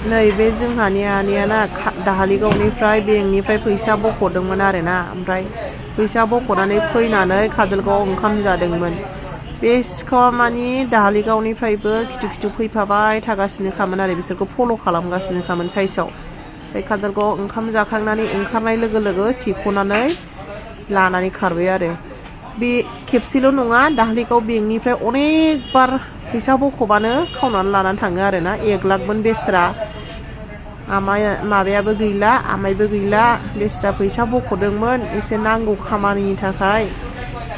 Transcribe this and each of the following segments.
नैबे जोंहानि आनैयाना दाहालिगावनिफ्राय बेंकनिफ्राय फैसा बख'दोंमोन आरोना ओमफ्राय फैसा बख'नानै फैनानै काजलगावआव ओंखाम जादोंमोन बे सिखावा मानि दाहालिगावनिफ्रायबो खिथु फैफाबाय थागासिनोखामोन आरो बिसोरखौ फल' खालामगासिनोखामोन साइसआव ओमफ्राय काजलगावआव ओंखाम जाखांनानै ओंखारनाय लोगो लोगो सेख'नानै लानानै खारबाय आरो बे खेबसेल' नङा दाहालिगाव बेंकनिफ्राय अनेक बार फैसा बख'बानो खावनानै लानानै थाङो आरोना 1 लाखमोन बेस्रा माबायाबो गैला आमाइबो गैला बेस्रा फैसा बख'दोंमोन एसे नांगौ खामानिनि थाखाय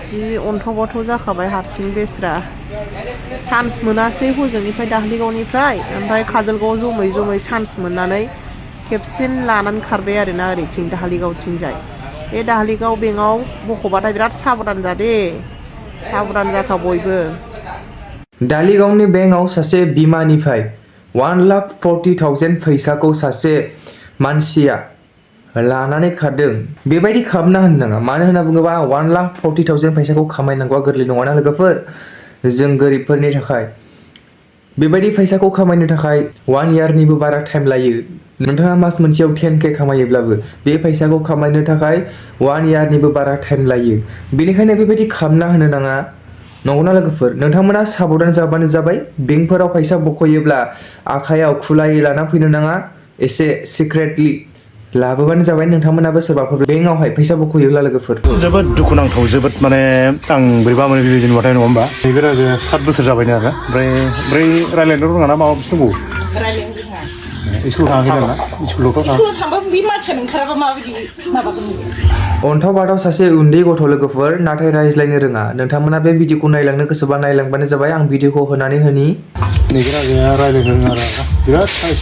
जि अन्थाव बाथाव जाखाबाय हारसिं बेस्रा चान्स मोनासै हजोंनिफ्राय दाहालिगावनिफ्राय ओमफ्राय काजलगावआव जमै चान्स मोननानै खेबसेन लानानै खारबाय आरोना ओरैथिं दाहालिगावथिंजाय बे दाहालिगाव बेंकआव बख'बाथाय बिराद साबधान जादे साबधान जाखा बयबो दाहालिगावनि बेंकआव सासे बिमानिफ्राय 1,40,000 फैसाखौ सासे मानसिया लानानै खारदों बेबायदि खालामना होनो नाङा मानो होनना बुङोबा 1,40,000 फैसाखौ खामायनांगौआ गोरलै नङाना लोगोफोर जों गोरिबफोरनि थाखाय बेबायदि फैसाखौ खामायनो थाखाय 1 इयारनिबो बारा टाइम लायो नोंथाङा मास मोनसेयाव 10K खामायोब्लाबो बे फैसाखौ खामायनो थाखाय 1 इयारनिबो बारा टाइम लायो बेनिखायनो बेबायदि खालामना होनो नाङा नंगौना लोगोफोर नोंथांमोना साबधान जाबानो जाबाय बेंकफोराव फैसा बख'योब्ला आखायाव खुलायै लाना फैनो नाङा एसे सिक्रेटलि लाबोबानो जाबाय नोंथांमोनाबो सोरबाफोर बेंकआवहाय फैसा बख'योब्ला लोगोफोर जोबोद दुखुनांथाव जोबोद माने आं बोरैबा मोनो बेबायदि नुबाथाय नङा होमबा नैबे राजाया 7 बोसोर जाबायनो आरो ओमफ्राय रायज्लायनो रोङा ना माबा मोनसे दंबावो स्कुलाव थाङाखै ना स्कुलाव थांबा बे मानसियानो ओंखाराबा माबायदि माबागोन अन्थाव बाथाव सासे उन्दै गथ' लोगोफोर नाथाय रायज्लायनो रोङा नोंथांमोना बे भिडिअखौ नायलांनो गोसोबा नायलांबानो जाबाय आं भिडिअखौ होनानै होनि नैबे राजाया रायज्लायनो रोङा आरो बिराद साइस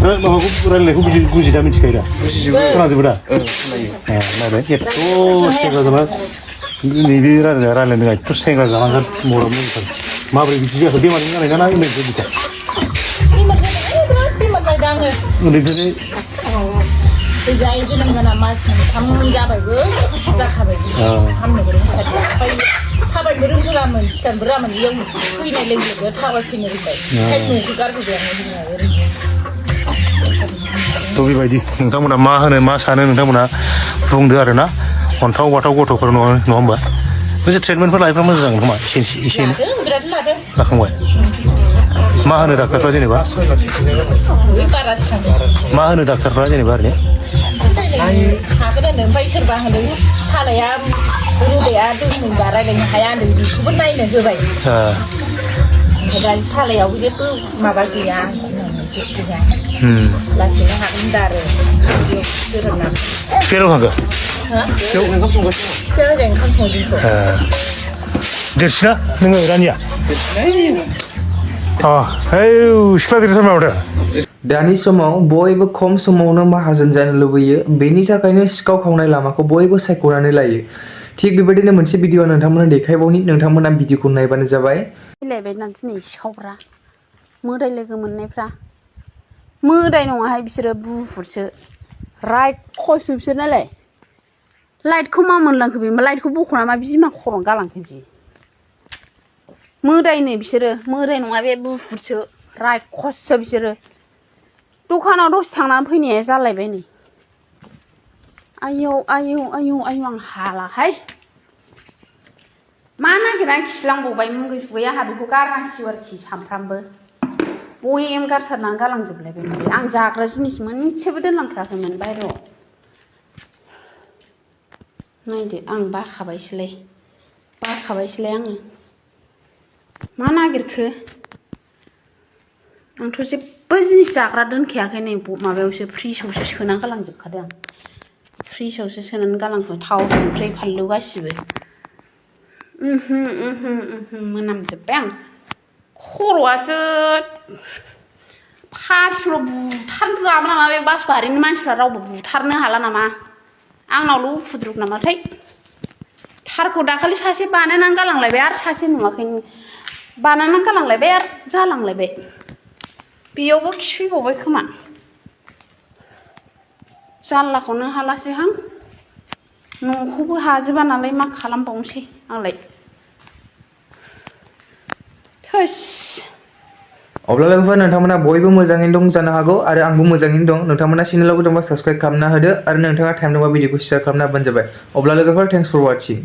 माबाखौ रायज्लायनायखौ बुजिदा मिथिखायो दा खोनाजोबो दा नायबाय एथ' सेंग्रा जाबा नैबे राजाया रायज्लायनो रोङा एथ' सेंग्रा जालांगोन बर'आव माबोरै बिदि जाखो बेमारजों जानाय ना उन्दैनिफ्राय बिदि जाय जोनोम जाना मास मोनथाम जाबायबो जाखाबाय हामनोबो रोंखाबाय थाबायनो रोंथारामोन सिखारनोबो रोङामोन बेयाव फैनाय लोगो लोगो थाबायफैनो रोंबाय न'खौ गारबोबाय आङो थ' बेबायदि नोंथांमोना मा होनो मा सानो नोंथांमोना बुंदो आरो ना अन्थाव बाथाव गथ'फोर नङा होमबा मोनसे ट्रिटमेन्टफोर लायोब्ला मोजां जागोन खोमा एसे बिराद लादों लाखांबाय मा होनो डाक्टारफ्रा जेनेबा मा होनो डाक्टारफ्रा जेनेबा ओरैनो हागोन होनदों ओमफ्राय सोरबा होनदों सालाया रोदाया दंमोनबा रायज्लायनो हाया होनदों बेखौबो नायनो होबाय ओमफ्राय दा सालायाव जेबो माबा गैया लासैनो हागोन दा आरो बेयाव ओंखाम संदोंथ' देरसिना नोङो रानिया सिख्ला देरसिन माबादों दानि समाव बयबो खम समावनो माहाजोन जानो लुबैयो बेनि थाखायनो सिखाव खावनाय लामाखौ बयबो सायख'नानै लायो थिग बेबायदिनो मोनसे भिडिअ नोंथांमोना देखायबावनि नोंथांमोना भिडिअखौ नायबानो जाबाय फैलायबाय ना दिनै सिखावफ्रा मोदाय लोगो मोननायफ्रा मोदाय नङाहाय बिसोरो बुहुदसो रायखसो बिसोर नालाय लाइटखौ मा मोनलांखो बे लाइटखौ बख'ना मा बिमा खर'न गालांखो बिदि मोदायनो बिसोरो मोदाय नङा बे बुहुदसो रायखससो बिसोरो दखानाव दसे थांनानै फैनाया जालायबाय नै आयौ आं हालाहाय मा नागिरनानै खिलांबावबाय मुगै सुगै आंहा बेखौ गारनांसिगौ आरोखि सामफ्रामबो बयेम गारसारनानै गालांजोबलायबाय आं जाग्रा जिनिस मोनसेबो दोनलांखायाखैमोन बायह्रायाव नायदो आं बाखाबायसोलाय आङो मा नागिरखो आंथ' जेबो जिनिस जाग्रा दोनखायाखै नै माबायावसो फ्रिजआवसो सोनानै गालांजोबखादों आं फ्रिजआवसो सोनानै गालांखादों थाव संख्रि फानलु गासिबो मोनामजोब्बाय आं खर'आसो फासिल' बुथारनो गाबो नामा बे बासबारिनि मानसिफ्रा रावबो बुथारनो हाला नामा आंनावल' उफुद्रुग नामाथाय थारखौ दाखालि सासे बानायनानै गालांलायबाय आरो सासे नुवाखै बानायनानै गालांलायबाय आरो जालांलायबाय बेयावबो खिफैबावबाय खोमा जारलाखौनो हालासैहां न'खौबो हाजोबा नालाय मा खालामबावनोसै आंलाय थोस अब्ला लोगोफोर नोंथांमोना बयबो मोजाङैनो दं जानो हागौ आरो आंबो मोजाङैनो दं नोंथांमोना चेनेलाव दंबा साबस्क्राइब खालामना होदो आरो नोंथाङा टाइम दंबा भिडिअखौ शेयार खालामना होबानो जाबाय अब्ला लोगोफोर थेंक्स फर वाचिं